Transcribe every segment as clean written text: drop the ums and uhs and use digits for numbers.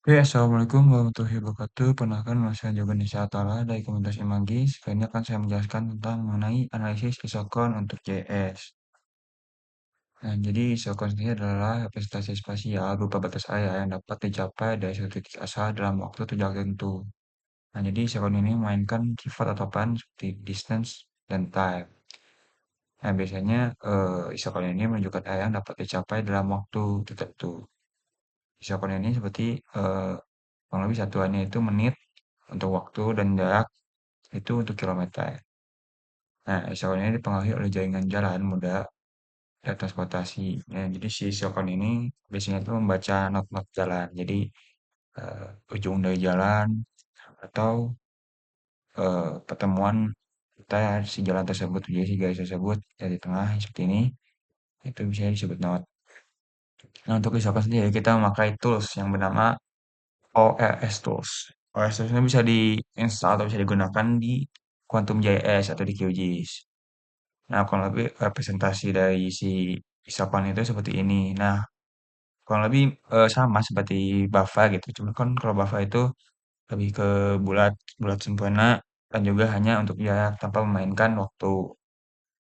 Oke, Assalamualaikum warahmatullahi wabarakatuh. Perkenalkan, nama saya Jogan Nisha Atala dari Komunitas Imagis. Kali ini akan saya menjelaskan tentang mengenai analisis isokron untuk JS. Nah, jadi isokron ini adalah representasi spasial berupa batas area yang dapat dicapai dari satu titik asal dalam waktu tertentu. Nah, jadi isokron ini memainkan sifat atau peran seperti distance dan time. Nah, biasanya isokron ini menunjukkan area yang dapat dicapai dalam waktu tertentu. Isokron ini seperti kurang lebih satuannya itu menit untuk waktu dan jarak itu untuk kilometer. Nah, isokan ini dipengaruhi oleh jaringan jalan muda dan transportasi. Nah, jadi si isokan ini biasanya itu membaca not-not jalan. Jadi ujung dari jalan atau pertemuan kita si jalan tersebut, jadi si garis tersebut dari tengah seperti ini, itu bisa disebut not. Nah, untuk isokan sendiri kita memakai tools yang bernama ORS Tools. ORS Tools ini bisa diinstal atau bisa digunakan di Quantum JS atau di QGIS. Nah, kurang lebih representasi dari si isapan itu seperti ini. Nah, kurang lebih sama seperti Bava gitu. Cuma kan kalau Bava itu lebih ke bulat, bulat sempurna dan juga hanya untuk jarak tanpa memainkan waktu.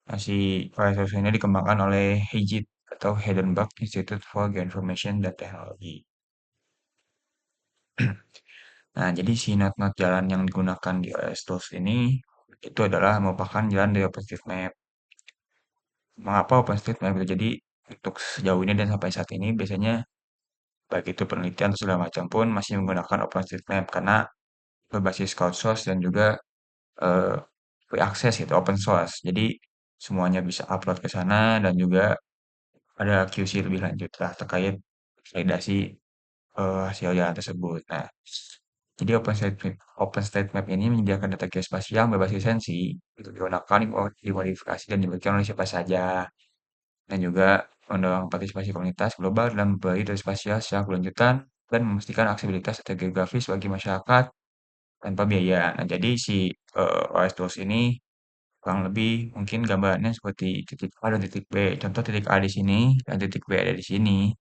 Nah, si resolusi ini dikembangkan oleh Higit atau Heidelberg Institute for Geoinformation dan Technology. Nah, jadi si not-not jalan yang digunakan di OS Tools ini itu adalah merupakan jalan dari OpenStreetMap. Mengapa OpenStreetMap itu? Jadi untuk sejauh ini dan sampai saat ini biasanya baik itu penelitian atau segala macam pun masih menggunakan OpenStreetMap karena berbasis crowdsource dan juga eh, free access gitu, open source. Jadi semuanya bisa upload ke sana dan juga ada QC lebih lanjut lah terkait validasi hasil jalan tersebut. Nah, jadi OpenStreetMap ini menyediakan data geospasial berbasis sensi untuk digunakan, dimodifikasi dan dibagikan oleh siapa saja. Dan juga mendorong partisipasi komunitas global dalam berbagi data spasial secara berkelanjutan dan memastikan aksesibilitas data geografis bagi masyarakat tanpa biaya. Nah, jadi si OS Tools ini kurang lebih mungkin gambarannya seperti titik A dan titik B. Contoh titik A di sini dan titik B ada di sini.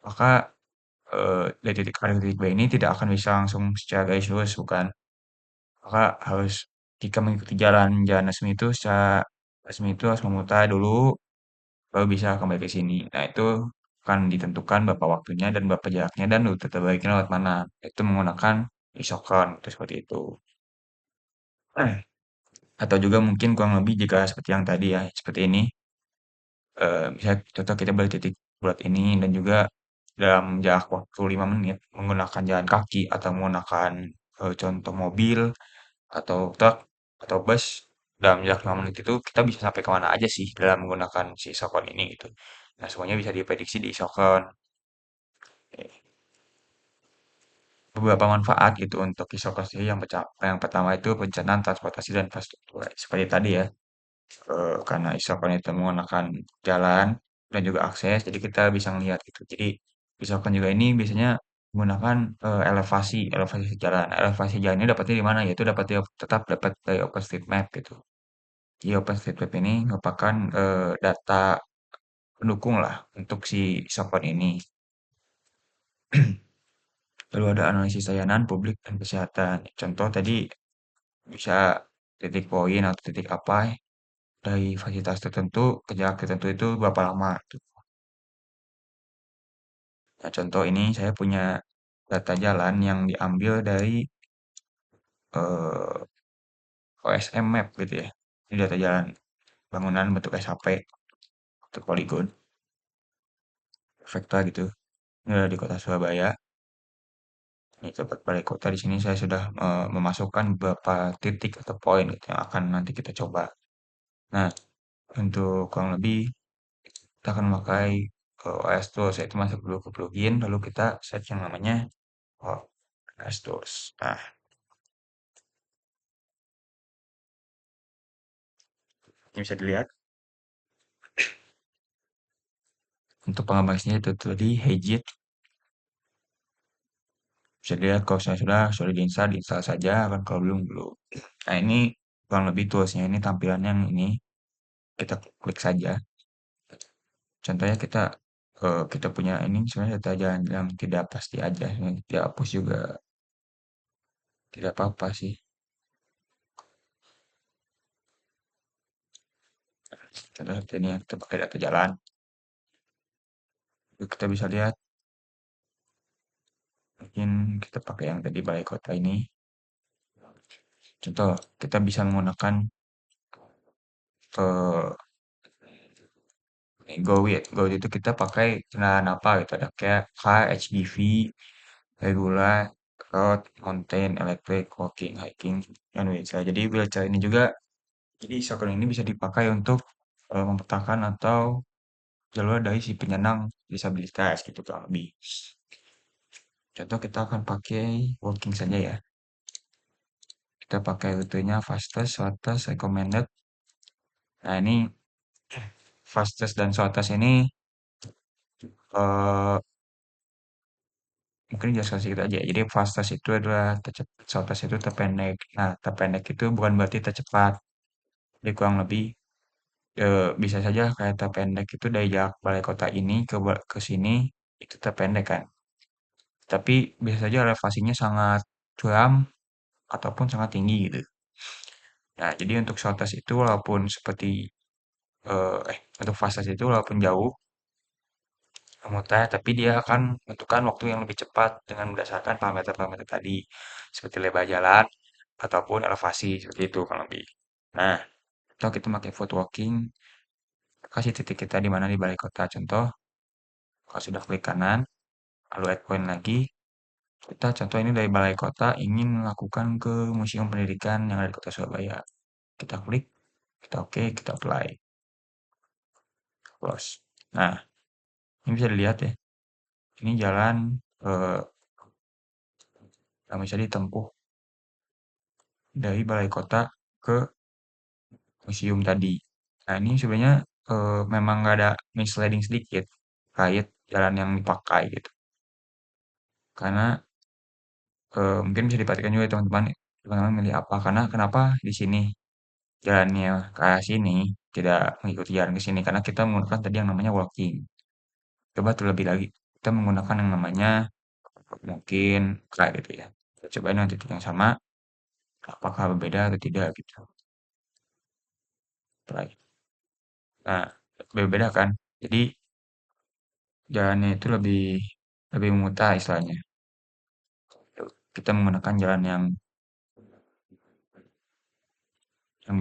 Maka dari titik A dan titik B ini tidak akan bisa langsung secara garis lurus, bukan. Maka harus jika mengikuti jalan resmi itu secara resmi itu harus memutar dulu baru bisa kembali ke sini. Nah, itu akan ditentukan berapa waktunya dan berapa jaraknya dan rute terbaiknya lewat mana. Itu menggunakan isokron, itu seperti itu. Atau juga mungkin kurang lebih jika seperti yang tadi ya, seperti ini. Bisa contoh kita beli titik bulat ini dan juga dalam jarak waktu 5 menit menggunakan jalan kaki atau menggunakan contoh mobil atau truk atau bus dalam jarak 5 menit itu kita bisa sampai kemana aja sih dalam menggunakan si isokron ini gitu. Nah, semuanya bisa diprediksi di isokron. Beberapa manfaat gitu untuk isokron sendiri yang pertama itu perencanaan transportasi dan infrastruktur. Seperti tadi ya, karena isokron itu menggunakan jalan dan juga akses, jadi kita bisa melihat gitu. Jadi isokron juga ini biasanya menggunakan elevasi jalan. Elevasi jalan ini dapatnya di mana? Yaitu tetap dapat dari OpenStreetMap gitu. Jadi OpenStreetMap ini merupakan data pendukung lah untuk si isokron ini. Lalu ada analisis layanan publik dan kesehatan. Contoh tadi bisa titik poin atau titik apa dari fasilitas tertentu ke jarak tertentu itu berapa lama tuh. Nah, contoh ini saya punya data jalan yang diambil dari eh, OSM Map gitu ya. Ini data jalan bangunan bentuk SHP atau poligon, vektor gitu. Ini ada di kota Surabaya. Ini tempat balai kota di sini saya sudah memasukkan beberapa titik atau poin gitu yang akan nanti kita coba. Nah, untuk kurang lebih kita akan memakai OS Tools yaitu masuk dulu ke plugin lalu kita search yang namanya OS Tools. Nah, ini bisa dilihat untuk pengembangnya itu tadi Hejit. Bisa dilihat kalau saya sudah diinstal saja kan kalau belum belum. Nah, ini kurang lebih toolsnya ini tampilannya yang ini kita klik saja. Contohnya kita kita punya ini sebenarnya data jalan yang tidak pasti aja, yang dihapus juga tidak apa-apa sih. Contoh seperti ini ya, kita pakai data jalan, kita bisa lihat, mungkin kita pakai yang tadi balai kota ini. Contoh, kita bisa menggunakan eh, Gowit. Gowit itu kita pakai kendaraan apa gitu. Ada kayak K, HDV, Regular, Road, Mountain, Electric, Walking, Hiking, dan wheelchair. Jadi wheelchair ini juga, jadi shotgun ini bisa dipakai untuk memetakan atau jalur dari si penyandang disabilitas gitu kurang lebih. Contoh kita akan pakai walking saja ya. Kita pakai rutenya fastest, shortest, recommended. Nah ini fastest dan shortest ini eh mungkin jelaskan sedikit aja. Jadi fastest itu adalah tercepat, shortest itu terpendek. Nah, terpendek itu bukan berarti tercepat. Jadi kurang lebih bisa saja kayak terpendek itu dari jarak balai kota ini ke sini itu terpendek kan. Tapi bisa saja elevasinya sangat curam ataupun sangat tinggi gitu. Nah, jadi untuk shortest itu walaupun seperti untuk fastest itu walaupun jauh memutar, tapi dia akan menentukan waktu yang lebih cepat dengan berdasarkan parameter-parameter tadi, seperti lebar jalan ataupun elevasi seperti itu kalau lebih. Nah, atau kita pakai foot walking, kasih titik kita di mana di balai kota. Contoh, kalau sudah klik kanan, lalu add point lagi, kita contoh ini dari balai kota ingin melakukan ke Museum Pendidikan yang ada di Kota Surabaya. Kita klik, kita oke, kita apply, close. Nah, ini bisa dilihat ya, ini jalan eh, yang bisa ditempuh dari balai kota ke museum tadi. Nah, ini sebenarnya memang nggak ada misleading sedikit terkait jalan yang dipakai gitu. Karena mungkin bisa diperhatikan juga teman-teman, teman-teman milih apa. Karena kenapa di sini jalannya ke arah sini tidak mengikuti jalan ke sini. Karena kita menggunakan tadi yang namanya walking. Coba terlebih lagi kita menggunakan yang namanya mungkin kayak gitu ya. Kita cobain dengan titik yang sama, apakah berbeda atau tidak gitu. Try. Nah, berbeda kan. Jadi jalannya itu lebih lebih memutar istilahnya. Kita menggunakan jalan yang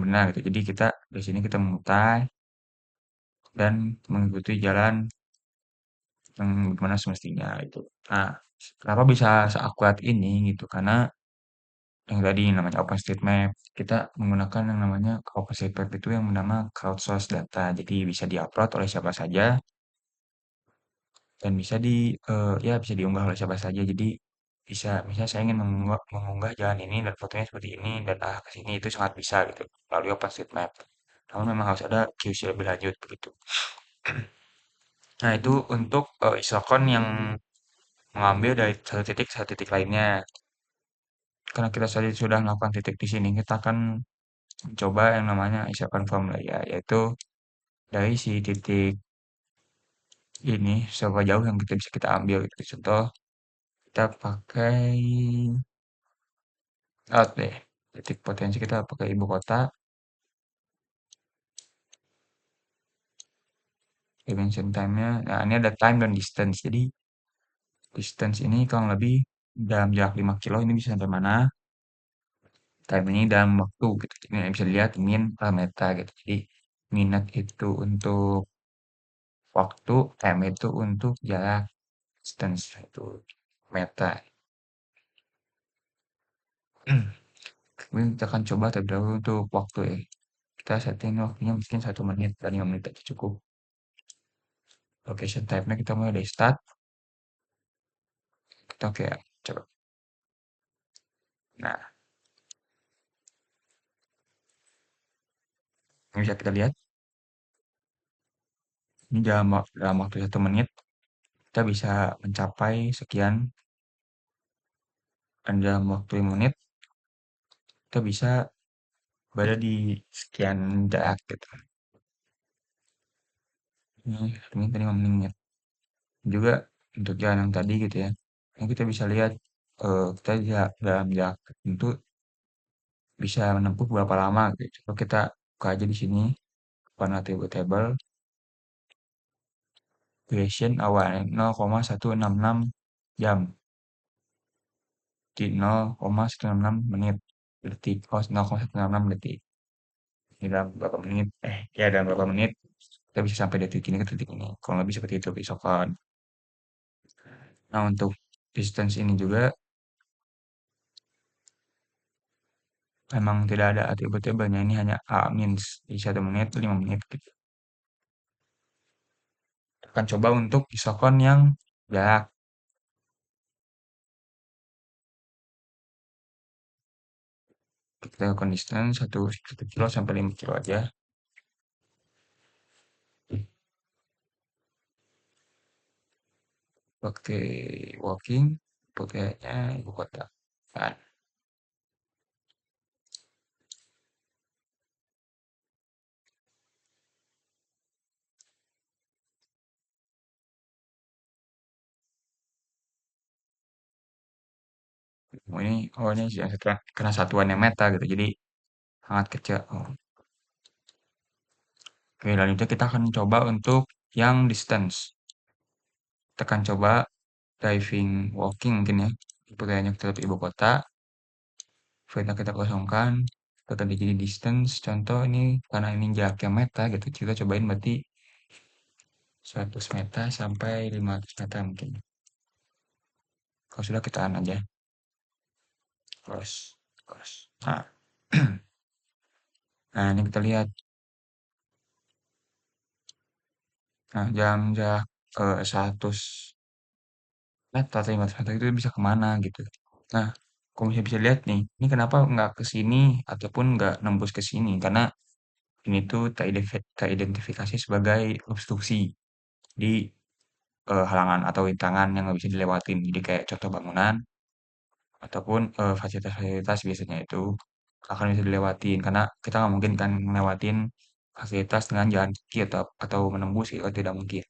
benar gitu. Jadi kita di sini kita memutar dan mengikuti jalan yang bagaimana semestinya itu. Nah, kenapa bisa seakurat ini gitu? Karena yang tadi namanya OpenStreetMap, kita menggunakan yang namanya OpenStreetMap itu yang bernama crowdsourced data. Jadi bisa diupload oleh siapa saja dan bisa ya bisa diunggah oleh siapa saja. Jadi bisa misalnya saya ingin mengunggah jalan ini dan fotonya seperti ini dan ke sini itu sangat bisa gitu melalui OpenStreetMap. Namun memang harus ada QC lebih lanjut begitu. Nah, itu untuk isokon yang mengambil dari satu titik ke satu titik lainnya. Karena kita tadi sudah melakukan titik di sini, kita akan mencoba yang namanya isokon formula ya, yaitu dari si titik ini seberapa jauh yang kita bisa kita ambil gitu. Contoh, kita pakai deh, titik potensi kita pakai ibu kota, dimension time-nya. Nah, ini ada time dan distance. Jadi, distance ini kurang lebih dalam jarak 5 kilo ini bisa sampai mana. Time ini dalam waktu gitu. Ini bisa dilihat min parameter gitu. Jadi, minute itu untuk waktu, M itu untuk jarak, distance itu meter. Kemudian kita akan coba terlebih dahulu untuk waktu ya. Kita setting waktunya mungkin 1 menit dan 5 menit aja cukup. Location type-nya kita mulai dari start. Kita oke ya, coba. Nah, ini bisa kita lihat. Ini dalam waktu 1 menit kita bisa mencapai sekian dan dalam waktu 5 menit kita bisa berada di sekian jarak gitu. Ini tadi 5 menit. Juga untuk jalan yang tadi gitu ya, yang kita bisa lihat kita dalam jarak tertentu bisa menempuh berapa lama gitu. Kalau kita buka aja di sini, warna table, duration awalnya 0,166 jam, di 0,166 menit, detik, oh 0,166 detik. Ini dalam berapa menit, ya dalam berapa menit kita bisa sampai detik ini ke detik ini. Kurang lebih seperti itu besokkan. Nah untuk distance ini juga memang tidak ada atribut-tabelnya, ini hanya A means di 1 menit, 5 menit gitu. Akan coba untuk isokon yang jarak. Kita lakukan distance 1 kilo sampai 5 kilo aja. Pakai walking, pakainya ibu kota. Kan. Oh ini yang karena satuannya meta gitu, jadi sangat kecil. Oh. Oke, selanjutnya kita akan coba untuk yang distance. Kita akan coba driving walking mungkin ya. Pakainya ke ibu kota. File kita kosongkan. Kita jadi distance. Contoh ini karena ini jaraknya meta gitu. Kita cobain berarti 100 meter sampai 500 meter mungkin. Kalau sudah kita on aja. Close. Close. Nah, nah ini kita lihat. Nah, jarak 100 meter atau 500 meter itu bisa kemana gitu. Nah, kalau misalnya bisa lihat nih, ini kenapa nggak ke sini ataupun nggak nembus ke sini? Karena ini tuh teridentifikasi sebagai obstruksi di halangan atau rintangan yang nggak bisa dilewatin. Jadi kayak contoh bangunan ataupun fasilitas-fasilitas biasanya itu akan bisa dilewatin karena kita nggak mungkin kan ngelewatin fasilitas dengan jalan kaki atau menembus itu tidak mungkin.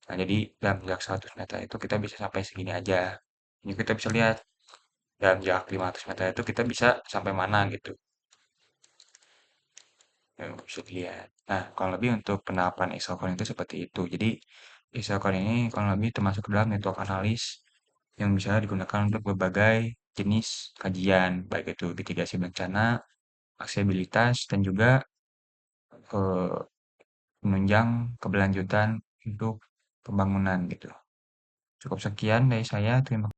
Nah, jadi dalam jarak 100 meter itu kita bisa sampai segini aja. Ini kita bisa lihat dalam jarak 500 meter itu kita bisa sampai mana gitu. Yang bisa dilihat. Nah, kurang lebih untuk penerapan isokon itu seperti itu. Jadi, isokon ini kurang lebih termasuk dalam network analis yang bisa digunakan untuk berbagai jenis kajian, baik itu mitigasi bencana, aksesibilitas, dan juga eh, menunjang keberlanjutan untuk pembangunan gitu. Cukup sekian dari saya. Terima